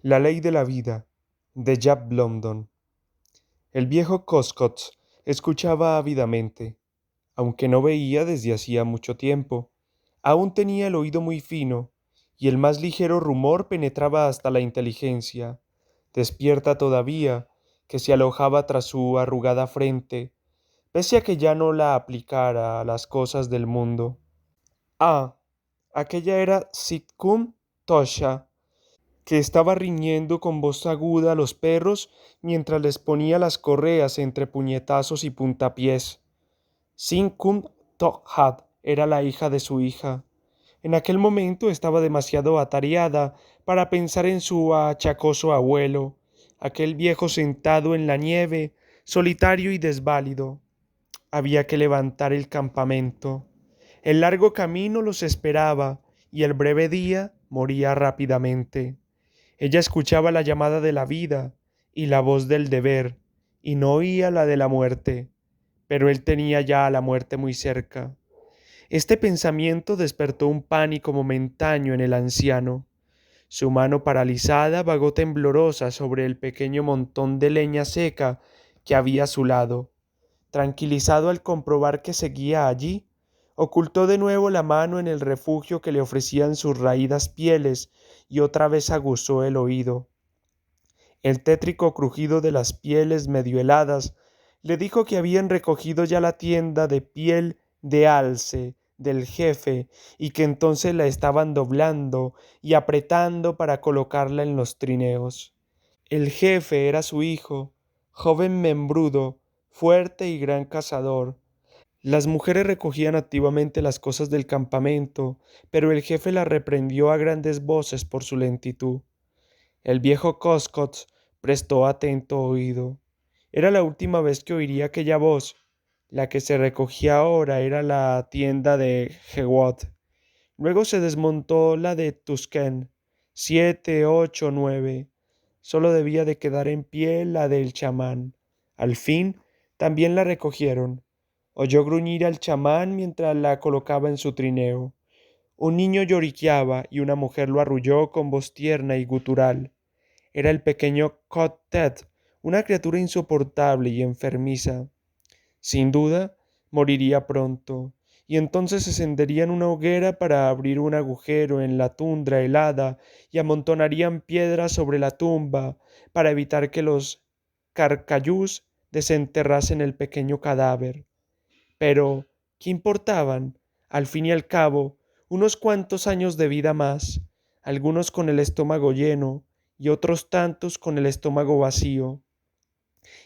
La ley de la vida, de Jack London. El viejo Coscots escuchaba ávidamente, aunque no veía desde hacía mucho tiempo. Aún tenía el oído muy fino, y el más ligero rumor penetraba hasta la inteligencia, despierta todavía, que se alojaba tras su arrugada frente, pese a que ya no la aplicara a las cosas del mundo. Ah, aquella era Sitcom Tosha, que estaba riñendo con voz aguda a los perros mientras les ponía las correas entre puñetazos y puntapiés. Sinkum Tokhad era la hija de su hija. En aquel momento estaba demasiado atareada para pensar en su achacoso abuelo, aquel viejo sentado en la nieve, solitario y desválido. Había que levantar el campamento. El largo camino los esperaba y el breve día moría rápidamente. Ella escuchaba la llamada de la vida y la voz del deber, y no oía la de la muerte, pero él tenía ya a la muerte muy cerca. Este pensamiento despertó un pánico momentáneo en el anciano. Su mano paralizada vagó temblorosa sobre el pequeño montón de leña seca que había a su lado. Tranquilizado al comprobar que seguía allí, ocultó de nuevo la mano en el refugio que le ofrecían sus raídas pieles y otra vez aguzó el oído. El tétrico crujido de las pieles medio heladas le dijo que habían recogido ya la tienda de piel de alce del jefe y que entonces la estaban doblando y apretando para colocarla en los trineos. El jefe era su hijo, joven membrudo, fuerte y gran cazador. Las mujeres recogían activamente las cosas del campamento, pero el jefe las reprendió a grandes voces por su lentitud. El viejo Coscots prestó atento oído. Era la última vez que oiría aquella voz. La que se recogía ahora era la tienda de Hewott. Luego se desmontó la de Tusken. 7, 8, 9. Solo debía de quedar en pie la del chamán. Al fin, también la recogieron. Oyó gruñir al chamán mientras la colocaba en su trineo. Un niño lloriqueaba y una mujer lo arrulló con voz tierna y gutural. Era el pequeño Cot-Ted, una criatura insoportable y enfermiza. Sin duda, moriría pronto, y entonces se encenderían una hoguera para abrir un agujero en la tundra helada y amontonarían piedras sobre la tumba para evitar que los carcayús desenterrasen el pequeño cadáver. Pero, ¿qué importaban? Al fin y al cabo, unos cuantos años de vida más, algunos con el estómago lleno y otros tantos con el estómago vacío.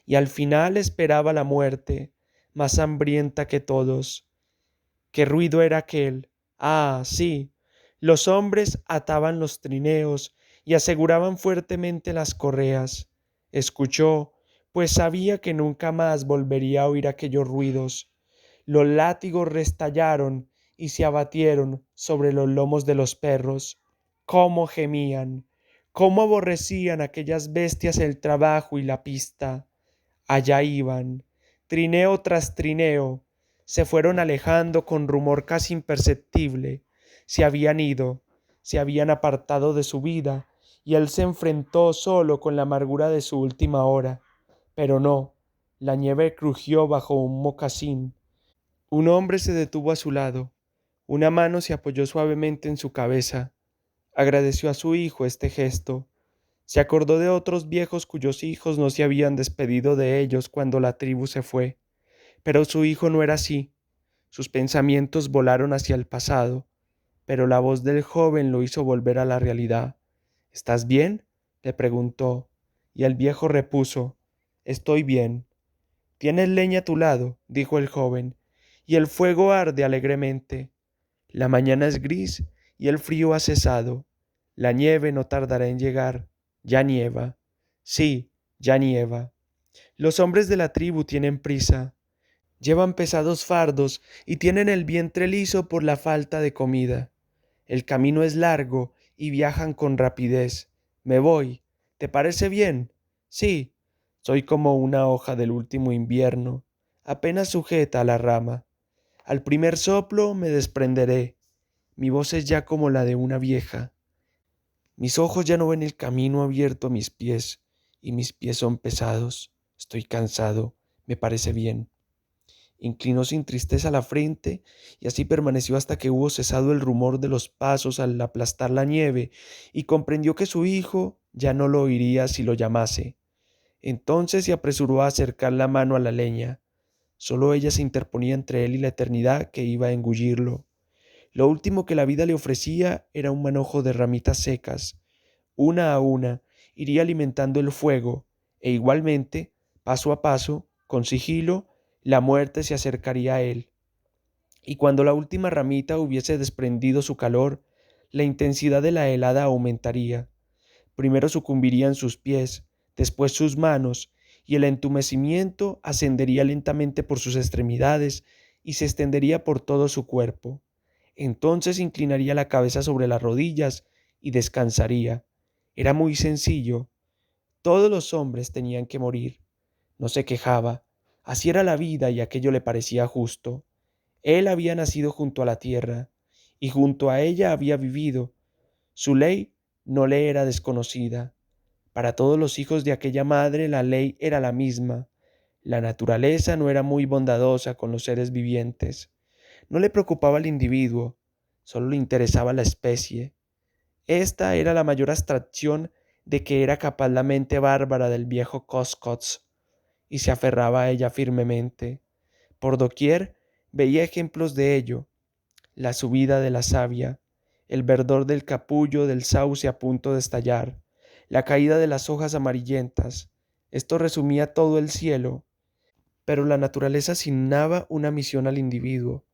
Y al final esperaba la muerte, más hambrienta que todos. ¿Qué ruido era aquel? Ah, sí. Los hombres ataban los trineos y aseguraban fuertemente las correas. Escuchó, pues sabía que nunca más volvería a oír aquellos ruidos. Los látigos restallaron y se abatieron sobre los lomos de los perros. ¡Cómo gemían! ¡Cómo aborrecían aquellas bestias el trabajo y la pista! Allá iban, trineo tras trineo, se fueron alejando con rumor casi imperceptible, se habían ido, se habían apartado de su vida, y él se enfrentó solo con la amargura de su última hora. Pero no, la nieve crujió bajo un mocasín. Un hombre se detuvo a su lado, una mano se apoyó suavemente en su cabeza. Agradeció a su hijo este gesto. Se acordó de otros viejos cuyos hijos no se habían despedido de ellos cuando la tribu se fue. Pero su hijo no era así. Sus pensamientos volaron hacia el pasado, pero la voz del joven lo hizo volver a la realidad. ¿Estás bien?, le preguntó, y el viejo repuso, Estoy bien. ¿Tienes leña a tu lado?, dijo el joven, y el fuego arde alegremente. La mañana es gris y el frío ha cesado. La nieve no tardará en llegar. Ya nieva. Sí, ya nieva. Los hombres de la tribu tienen prisa. Llevan pesados fardos y tienen el vientre liso por la falta de comida. El camino es largo y viajan con rapidez. Me voy. ¿Te parece bien? Sí. Soy como una hoja del último invierno, apenas sujeta a la rama. Al primer soplo me desprenderé. Mi voz es ya como la de una vieja. Mis ojos ya no ven el camino abierto a mis pies, y mis pies son pesados. Estoy cansado, me parece bien. Inclinó sin tristeza la frente, y así permaneció hasta que hubo cesado el rumor de los pasos al aplastar la nieve, y comprendió que su hijo ya no lo oiría si lo llamase. Entonces se apresuró a acercar la mano a la leña. Solo ella se interponía entre él y la eternidad que iba a engullirlo. Lo último que la vida le ofrecía era un manojo de ramitas secas. Una a una iría alimentando el fuego, e igualmente, paso a paso, con sigilo, la muerte se acercaría a él. Y cuando la última ramita hubiese desprendido su calor, la intensidad de la helada aumentaría. Primero sucumbirían sus pies, después sus manos, y el entumecimiento ascendería lentamente por sus extremidades y se extendería por todo su cuerpo. Entonces inclinaría la cabeza sobre las rodillas y descansaría. Era muy sencillo. Todos los hombres tenían que morir. No se quejaba. Así era la vida y aquello le parecía justo. Él había nacido junto a la tierra y junto a ella había vivido. Su ley no le era desconocida. Para todos los hijos de aquella madre la ley era la misma. La naturaleza no era muy bondadosa con los seres vivientes. No le preocupaba el individuo, solo le interesaba la especie. Esta era la mayor abstracción de que era capaz la mente bárbara del viejo Coscots, y se aferraba a ella firmemente. Por doquier veía ejemplos de ello: la subida de la savia, el verdor del capullo del sauce a punto de estallar, la caída de las hojas amarillentas. Esto resumía todo el cielo, pero la naturaleza asignaba una misión al individuo.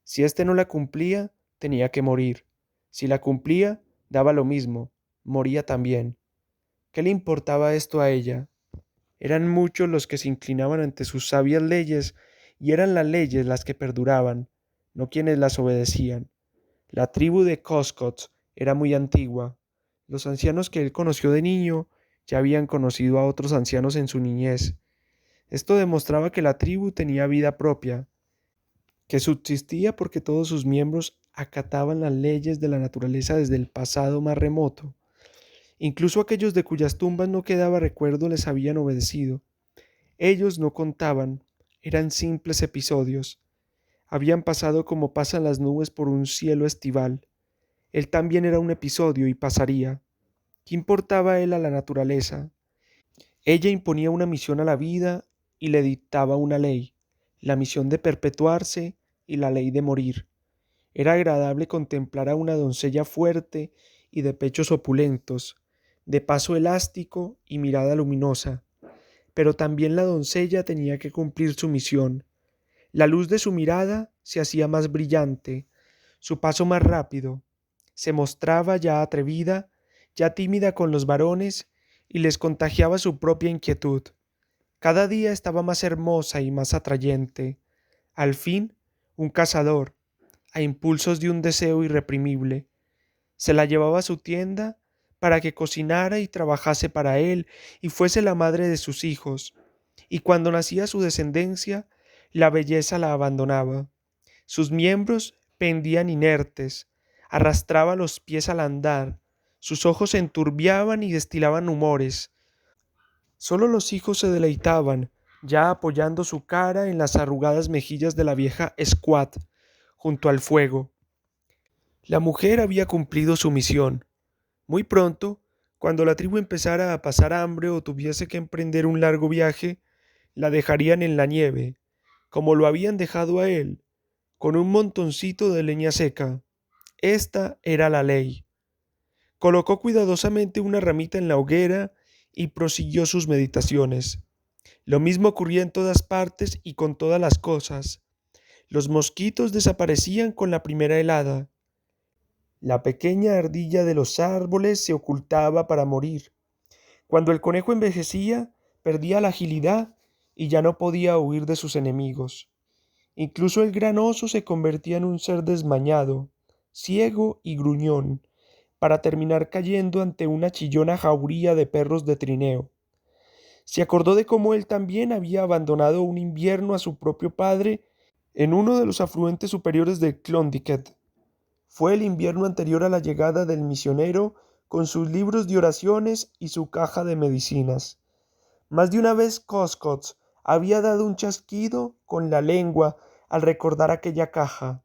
Si éste no la cumplía, tenía que morir. Si la cumplía, daba lo mismo, moría también. ¿Qué le importaba esto a ella? Eran muchos los que se inclinaban ante sus sabias leyes, y eran las leyes las que perduraban, no quienes las obedecían. La tribu de Coscots era muy antigua. Los ancianos que él conoció de niño ya habían conocido a otros ancianos en su niñez. Esto demostraba que la tribu tenía vida propia, que subsistía porque todos sus miembros acataban las leyes de la naturaleza desde el pasado más remoto. Incluso aquellos de cuyas tumbas no quedaba recuerdo les habían obedecido. Ellos no contaban, eran simples episodios. Habían pasado como pasan las nubes por un cielo estival. Él también era un episodio y pasaría. ¿Qué importaba él a la naturaleza? Ella imponía una misión a la vida y le dictaba una ley, la misión de perpetuarse y la ley de morir. Era agradable contemplar a una doncella fuerte y de pechos opulentos, de paso elástico y mirada luminosa, pero también la doncella tenía que cumplir su misión. La luz de su mirada se hacía más brillante, su paso más rápido, se mostraba ya atrevida, ya tímida con los varones, y les contagiaba su propia inquietud. Cada día estaba más hermosa y más atrayente. Al fin, un cazador, a impulsos de un deseo irreprimible, se la llevaba a su tienda para que cocinara y trabajase para él y fuese la madre de sus hijos. Y cuando nacía su descendencia, la belleza la abandonaba. Sus miembros pendían inertes, arrastraba los pies al andar, sus ojos se enturbiaban y destilaban humores. Solo los hijos se deleitaban, ya apoyando su cara en las arrugadas mejillas de la vieja Squat, junto al fuego. La mujer había cumplido su misión. Muy pronto, cuando la tribu empezara a pasar hambre o tuviese que emprender un largo viaje, la dejarían en la nieve, como lo habían dejado a él, con un montoncito de leña seca. Esta era la ley. Colocó cuidadosamente una ramita en la hoguera y prosiguió sus meditaciones. Lo mismo ocurría en todas partes y con todas las cosas. Los mosquitos desaparecían con la primera helada. La pequeña ardilla de los árboles se ocultaba para morir. Cuando el conejo envejecía, perdía la agilidad y ya no podía huir de sus enemigos. Incluso el gran oso se convertía en un ser desmañado, ciego y gruñón, para terminar cayendo ante una chillona jauría de perros de trineo. Se acordó de cómo él también había abandonado un invierno a su propio padre en uno de los afluentes superiores del Klondike. Fue el invierno anterior a la llegada del misionero con sus libros de oraciones y su caja de medicinas. Más de una vez Coscots había dado un chasquido con la lengua al recordar aquella caja,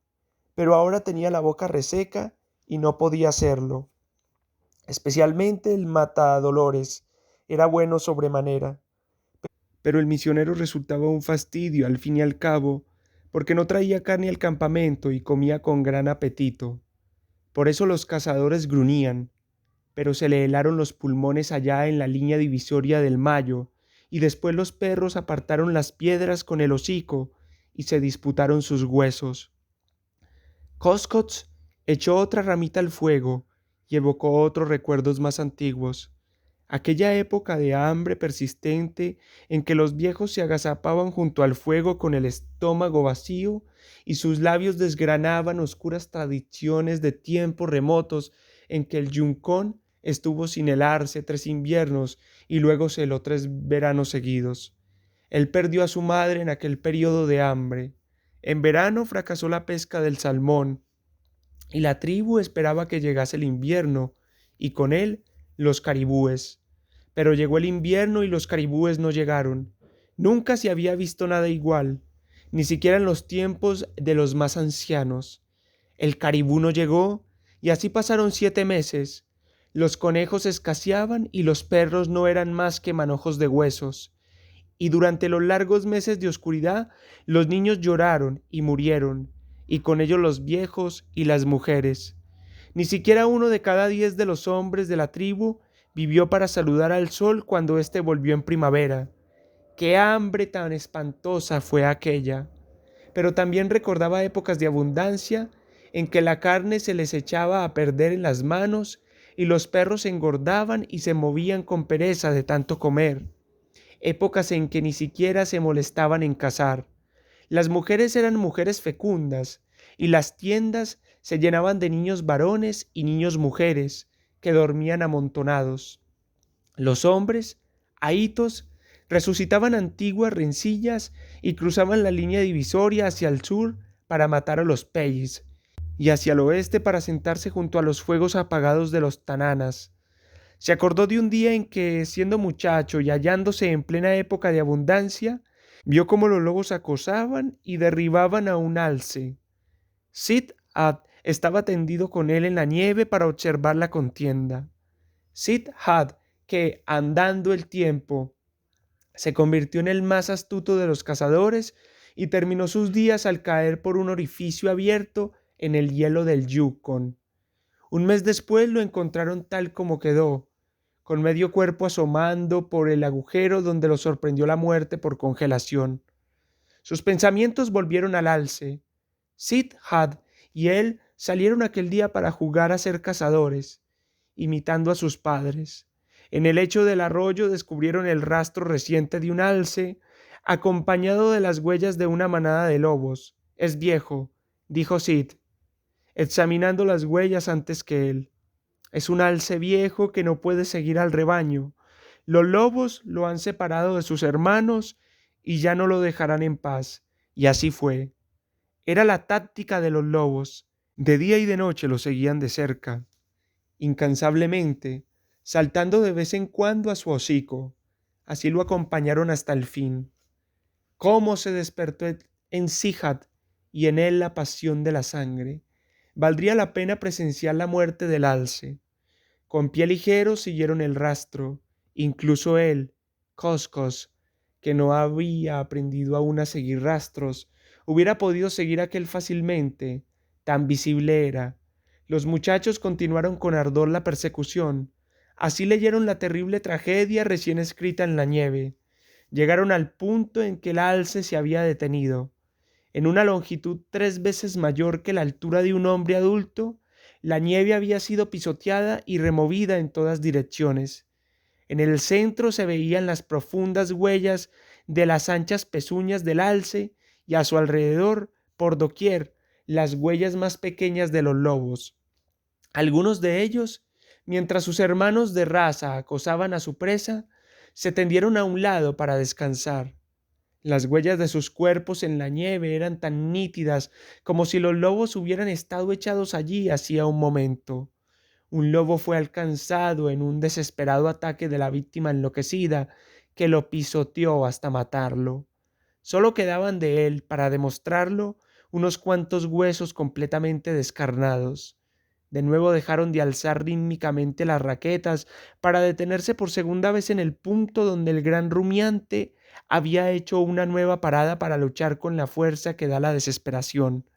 pero ahora tenía la boca reseca y no podía hacerlo. Especialmente el matadolores era bueno sobremanera, pero el misionero resultaba un fastidio al fin y al cabo, porque no traía carne al campamento y comía con gran apetito. Por eso los cazadores gruñían, pero se le helaron los pulmones allá en la línea divisoria del Mayo, y después los perros apartaron las piedras con el hocico y se disputaron sus huesos. Coscots echó otra ramita al fuego y evocó otros recuerdos más antiguos. Aquella época de hambre persistente en que los viejos se agazapaban junto al fuego con el estómago vacío y sus labios desgranaban oscuras tradiciones de tiempos remotos en que el yuncón estuvo sin helarse 3 inviernos y luego se heló 3 veranos seguidos. Él perdió a su madre en aquel periodo de hambre. En verano fracasó la pesca del salmón y la tribu esperaba que llegase el invierno y con él los caribúes. Pero llegó el invierno y los caribúes no llegaron. Nunca se había visto nada igual, ni siquiera en los tiempos de los más ancianos. El caribú no llegó y así pasaron 7 meses. Los conejos escaseaban y los perros no eran más que manojos de huesos. Y durante los largos meses de oscuridad, los niños lloraron y murieron, y con ellos los viejos y las mujeres. Ni siquiera uno de cada 10 de los hombres de la tribu vivió para saludar al sol cuando éste volvió en primavera. ¡Qué hambre tan espantosa fue aquella! Pero también recordaba épocas de abundancia en que la carne se les echaba a perder en las manos y los perros engordaban y se movían con pereza de tanto comer. Épocas en que ni siquiera se molestaban en cazar. Las mujeres eran mujeres fecundas y las tiendas se llenaban de niños varones y niños mujeres que dormían amontonados. Los hombres, ahitos, resucitaban antiguas rencillas y cruzaban la línea divisoria hacia el sur para matar a los peyes y hacia el oeste para sentarse junto a los fuegos apagados de los tananas. Se acordó de un día en que, siendo muchacho y hallándose en plena época de abundancia, vio cómo los lobos acosaban y derribaban a un alce. Sid-Ad estaba tendido con él en la nieve para observar la contienda. Sid-Had, que, andando el tiempo, se convirtió en el más astuto de los cazadores y terminó sus días al caer por un orificio abierto en el hielo del Yukon. Un mes después lo encontraron tal como quedó, con medio cuerpo asomando por el agujero donde lo sorprendió la muerte por congelación. Sus pensamientos volvieron al alce. Sid-Had y él salieron aquel día para jugar a ser cazadores, imitando a sus padres. En el lecho del arroyo descubrieron el rastro reciente de un alce, acompañado de las huellas de una manada de lobos. Es viejo, dijo Sid, examinando las huellas antes que él. Es un alce viejo que no puede seguir al rebaño. Los lobos lo han separado de sus hermanos y ya no lo dejarán en paz. Y así fue. Era la táctica de los lobos. De día y de noche lo seguían de cerca, incansablemente, saltando de vez en cuando a su hocico. Así lo acompañaron hasta el fin. Cómo se despertó en Sihad y en él la pasión de la sangre. Valdría la pena presenciar la muerte del alce. Con pie ligero siguieron el rastro, incluso él, Coscos, que no había aprendido aún a seguir rastros, hubiera podido seguir aquel fácilmente, tan visible era. Los muchachos continuaron con ardor la persecución. Así leyeron la terrible tragedia recién escrita en la nieve. Llegaron al punto en que el alce se había detenido. En una longitud 3 veces mayor que la altura de un hombre adulto, la nieve había sido pisoteada y removida en todas direcciones. En el centro se veían las profundas huellas de las anchas pezuñas del alce y a su alrededor, por doquier, las huellas más pequeñas de los lobos. Algunos de ellos, mientras sus hermanos de raza acosaban a su presa, se tendieron a un lado para descansar. Las huellas de sus cuerpos en la nieve eran tan nítidas como si los lobos hubieran estado echados allí hacía un momento. Un lobo fue alcanzado en un desesperado ataque de la víctima enloquecida, que lo pisoteó hasta matarlo. Solo quedaban de él, para demostrarlo, unos cuantos huesos completamente descarnados. De nuevo dejaron de alzar rítmicamente las raquetas para detenerse por segunda vez en el punto donde el gran rumiante había hecho una nueva parada para luchar con la fuerza que da la desesperación.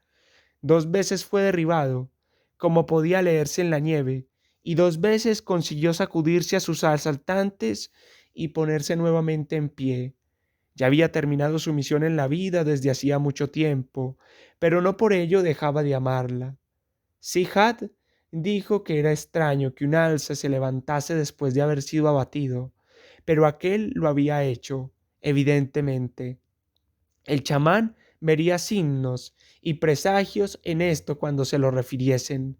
2 veces fue derribado, como podía leerse en la nieve, y 2 veces consiguió sacudirse a sus asaltantes y ponerse nuevamente en pie. Ya había terminado su misión en la vida desde hacía mucho tiempo, pero no por ello dejaba de amarla. Sihad dijo que era extraño que un alce se levantase después de haber sido abatido, pero aquel lo había hecho, evidentemente. El chamán vería signos y presagios en esto cuando se lo refiriesen.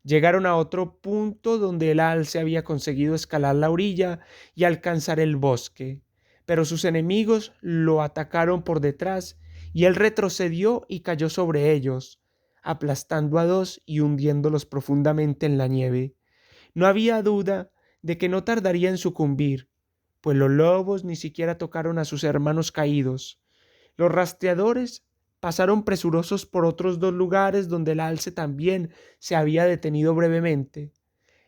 Llegaron a otro punto donde el alce había conseguido escalar la orilla y alcanzar el bosque, pero sus enemigos lo atacaron por detrás y él retrocedió y cayó sobre ellos, aplastando a dos y hundiéndolos profundamente en la nieve. No había duda de que no tardaría en sucumbir, pues los lobos ni siquiera tocaron a sus hermanos caídos. Los rastreadores pasaron presurosos por otros 2 lugares donde el alce también se había detenido brevemente.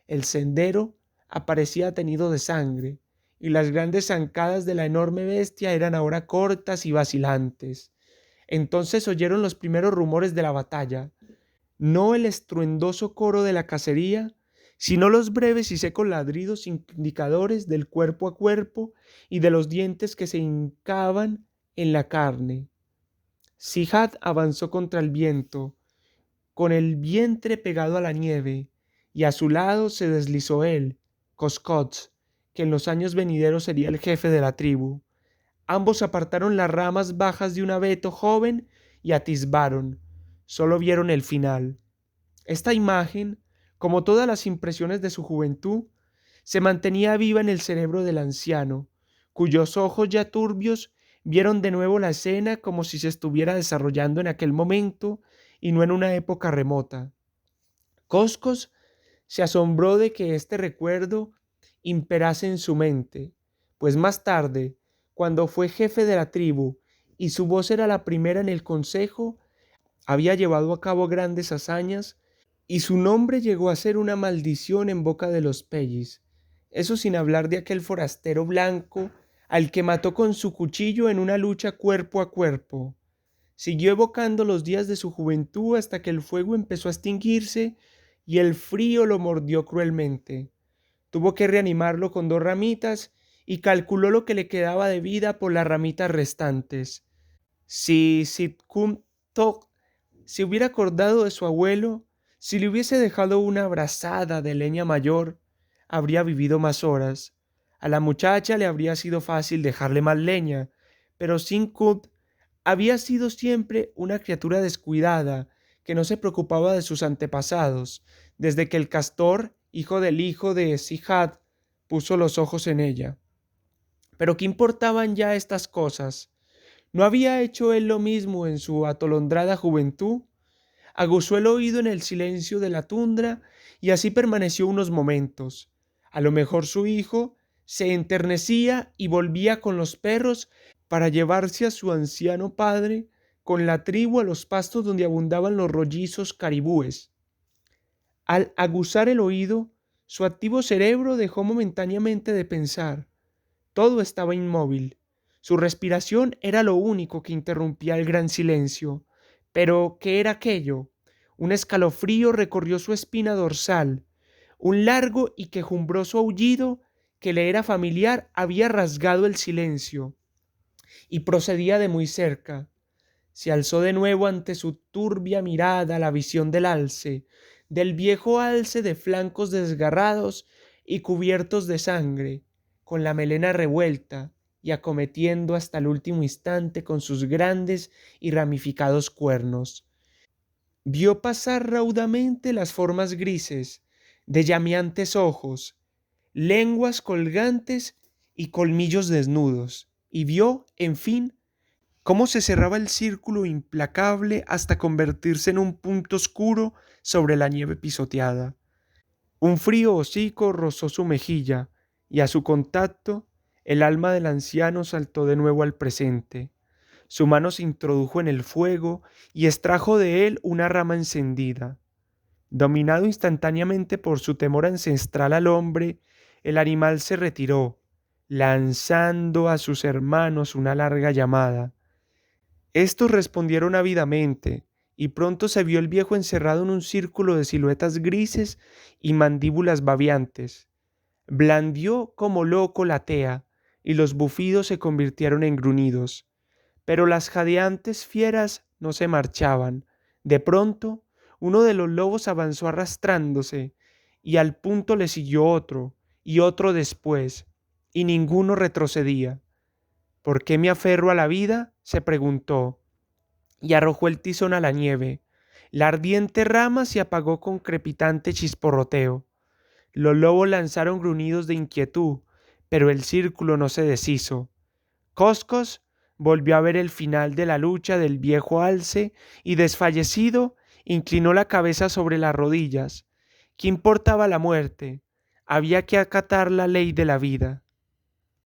El sendero aparecía teñido de sangre, y las grandes zancadas de la enorme bestia eran ahora cortas y vacilantes. Entonces oyeron los primeros rumores de la batalla, no el estruendoso coro de la cacería, sino los breves y secos ladridos indicadores del cuerpo a cuerpo y de los dientes que se hincaban en la carne. Sihad avanzó contra el viento, con el vientre pegado a la nieve, y a su lado se deslizó él, Coscots, que en los años venideros sería el jefe de la tribu. Ambos apartaron las ramas bajas de un abeto joven y atisbaron. Solo vieron el final. Esta imagen, como todas las impresiones de su juventud, se mantenía viva en el cerebro del anciano, cuyos ojos ya turbios vieron de nuevo la escena como si se estuviera desarrollando en aquel momento y no en una época remota. Coscos se asombró de que este recuerdo imperase en su mente, pues más tarde, cuando fue jefe de la tribu y su voz era la primera en el consejo, había llevado a cabo grandes hazañas y su nombre llegó a ser una maldición en boca de los Pellis. Eso sin hablar de aquel forastero blanco al que mató con su cuchillo en una lucha cuerpo a cuerpo. Siguió evocando los días de su juventud hasta que el fuego empezó a extinguirse y el frío lo mordió cruelmente. Tuvo que reanimarlo con 2 ramitas y calculó lo que le quedaba de vida por las ramitas restantes. Si Sitkum se hubiera acordado de su abuelo, si le hubiese dejado una brazada de leña mayor, habría vivido más horas. A la muchacha le habría sido fácil dejarle más leña, pero Sincut había sido siempre una criatura descuidada, que no se preocupaba de sus antepasados, desde que el castor, hijo de Sihad, puso los ojos en ella. Pero ¿qué importaban ya estas cosas? ¿No había hecho él lo mismo en su atolondrada juventud? Aguzó el oído en el silencio de la tundra y así permaneció unos momentos. A lo mejor su hijo se enternecía y volvía con los perros para llevarse a su anciano padre con la tribu a los pastos donde abundaban los rollizos caribúes. Al aguzar el oído, su activo cerebro dejó momentáneamente de pensar. Todo estaba inmóvil. Su respiración era lo único que interrumpía el gran silencio. Pero, ¿qué era aquello? Un escalofrío recorrió su espina dorsal. Un largo y quejumbroso aullido que le era familiar había rasgado el silencio y procedía de muy cerca. Se alzó de nuevo ante su turbia mirada la visión del alce, del viejo alce de flancos desgarrados y cubiertos de sangre, con la melena revuelta y acometiendo hasta el último instante con sus grandes y ramificados cuernos. Vio pasar raudamente las formas grises, de llameantes ojos, lenguas colgantes y colmillos desnudos, y vio, en fin, cómo se cerraba el círculo implacable hasta convertirse en un punto oscuro sobre la nieve pisoteada. Un frío hocico rozó su mejilla, y a su contacto el alma del anciano saltó de nuevo al presente. Su mano se introdujo en el fuego y extrajo de él una rama encendida. Dominado instantáneamente por su temor ancestral al hombre, el animal se retiró, lanzando a sus hermanos una larga llamada. Estos respondieron ávidamente, y pronto se vio el viejo encerrado en un círculo de siluetas grises y mandíbulas babeantes. Blandió como loco la tea, y los bufidos se convirtieron en gruñidos. Pero las jadeantes fieras no se marchaban. De pronto, uno de los lobos avanzó arrastrándose, y al punto le siguió otro, y otro después, y ninguno retrocedía. ¿Por qué me aferro a la vida?, se preguntó, y arrojó el tizón a la nieve. La ardiente rama se apagó con crepitante chisporroteo. Los lobos lanzaron gruñidos de inquietud, pero el círculo no se deshizo. Coscos volvió a ver el final de la lucha del viejo alce y desfallecido inclinó la cabeza sobre las rodillas. ¿Qué importaba la muerte? Había que acatar la ley de la vida.